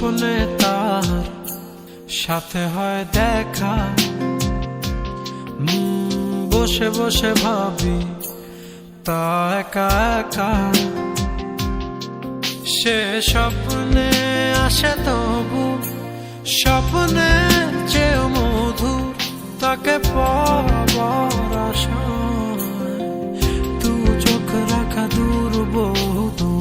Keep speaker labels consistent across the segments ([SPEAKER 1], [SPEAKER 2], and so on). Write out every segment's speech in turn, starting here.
[SPEAKER 1] স্বপ্নে তার সাথে হয় দেখা, বসে বসে ভাবি তা একা একা। সে স্বপ্নে আসে তবু স্বপ্নে চেয়েও মধুর, তাকে পাবার আশায় তু চোখ রাখা দূর বহু দূর।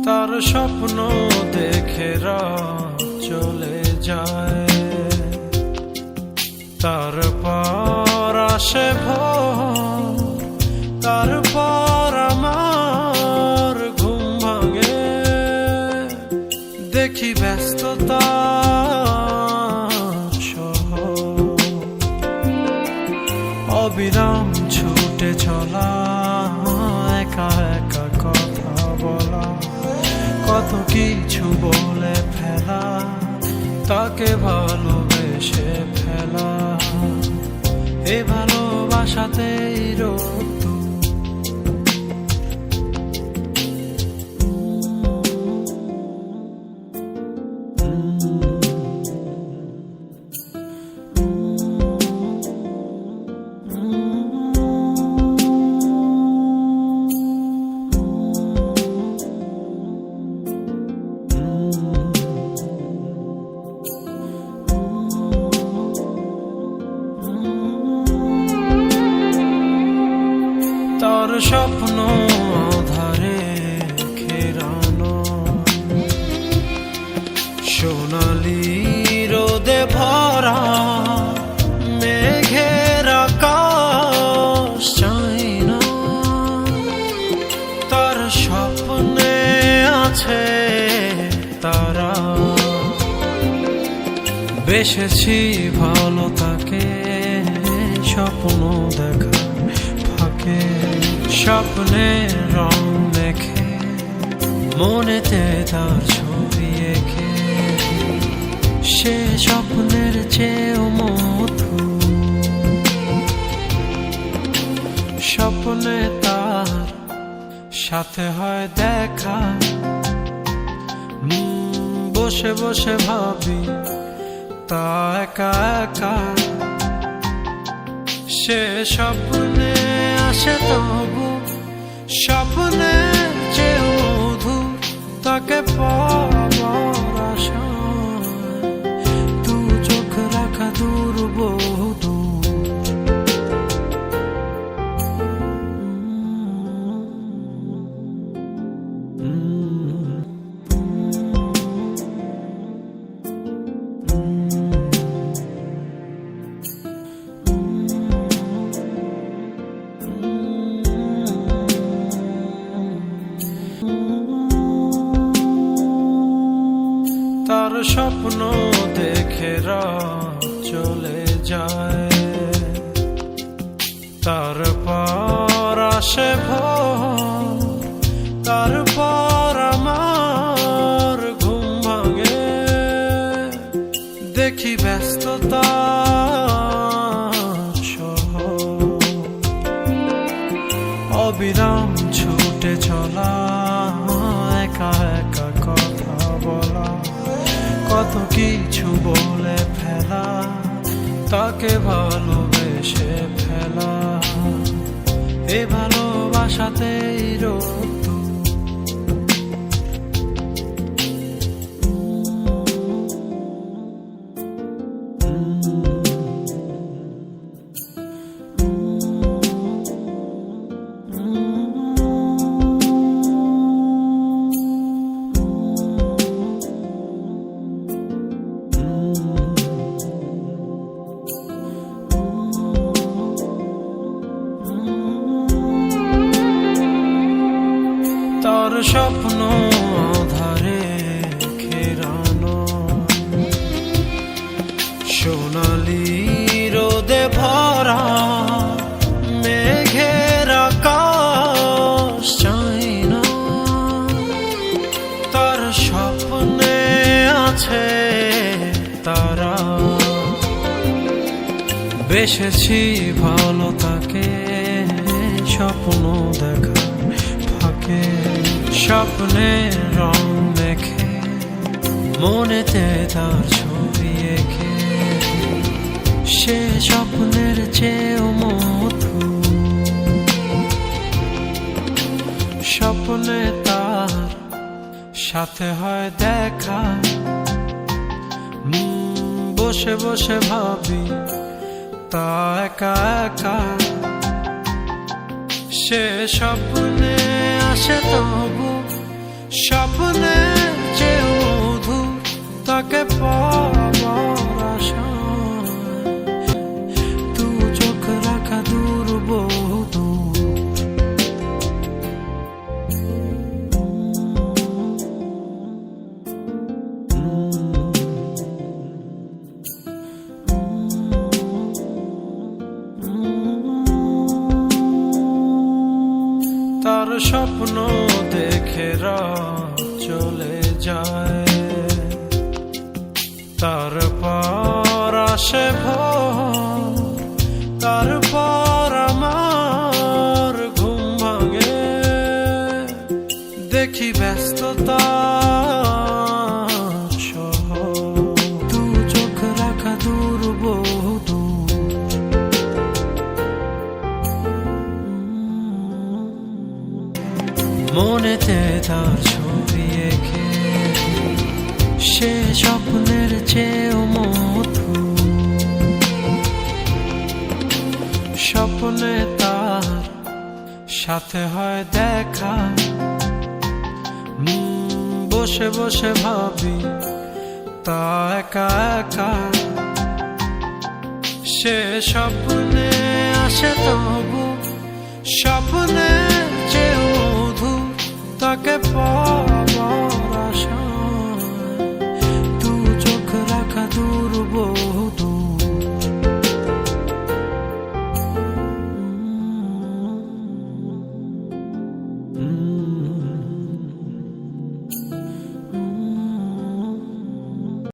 [SPEAKER 1] তার স্বপ্ন দেখে রাত চলে যায়, তারপর আসে ভোর, তারপর আমার ঘুম ভাঙে। দেখি ব্যস্ততা অবিরাম ছুটে চলা, একা একা কথা বলা, কত কিছু বলে ফেলা, তাকে ভালোবেসে ফেলা। এ ভালোবাসাতেই রোদ। তার স্বপ্ন আধারে ঘেরানো, সোনালি রোদে ভরা, মেঘের আকাশ চাই না। তার স্বপ্নে আছে তারা, বেসেছি ভালো তাকে স্বপ্ন দেখা ফাঁকে। স্বপ্নের রং মেখে মনেতে তার ছবি এঁকে, সে স্বপ্নের চেয়েও মধুর। স্বপ্নে তার সাথে হয় দেখা, বসে বসে ভাবি তা একা একা। সে স্বপ্নে আসে তবু স্বপ্নে চেয়েও মধুর, তাকে পাবার আশায় তু চোখ রাখা দূর বহু দূর। তার স্বপ্ন দেখে রাত চলে যায়, তারপর আসে ভোর, তারপর আমার ঘুম ভাঙে। দেখি ব্যস্ততা অবিরাম ছুটে চলা, একা একা কথা বলা, কত কিছু বলে ফেলা, তাকে ভালোবেসে ফেলা। এ ভালোবাসাতেই রোদ। বেসেছি ভালো তাকে স্বপ্ন দেখা ফাঁকে, স্বপ্নের রং মেখে মনেতে তার ছবি এঁকে, সে স্বপ্নের চেয়েও মধু, স্বপ্নে তার সাথে হয় দেখা। বসে বসে ভাবি তা একা একা, সে স্বপ্নে আসে তবু স্বপ্নে যে মধু, তাকে পাওয়ার আশায় দু চোখ রাখা দূর বহু দূর। তার স্বপ্ন দেখে রাত চলে যায়, তারপর আসে ভোর, তারপর আমার ঘুম ভাঙে, দেখি ব্যস্ততা দু চোখ রাখা দূর বহু দূর। মনেতে তার ছবি এঁকে, সে স্বপ্নের চেয়েও মধু, স্বপ্নে তার সাথে হয় দেখা। বসে বসে ভাবি তা একা একা, সে স্বপ্নে আসে তবু স্বপ্নে যে মধু, তাকে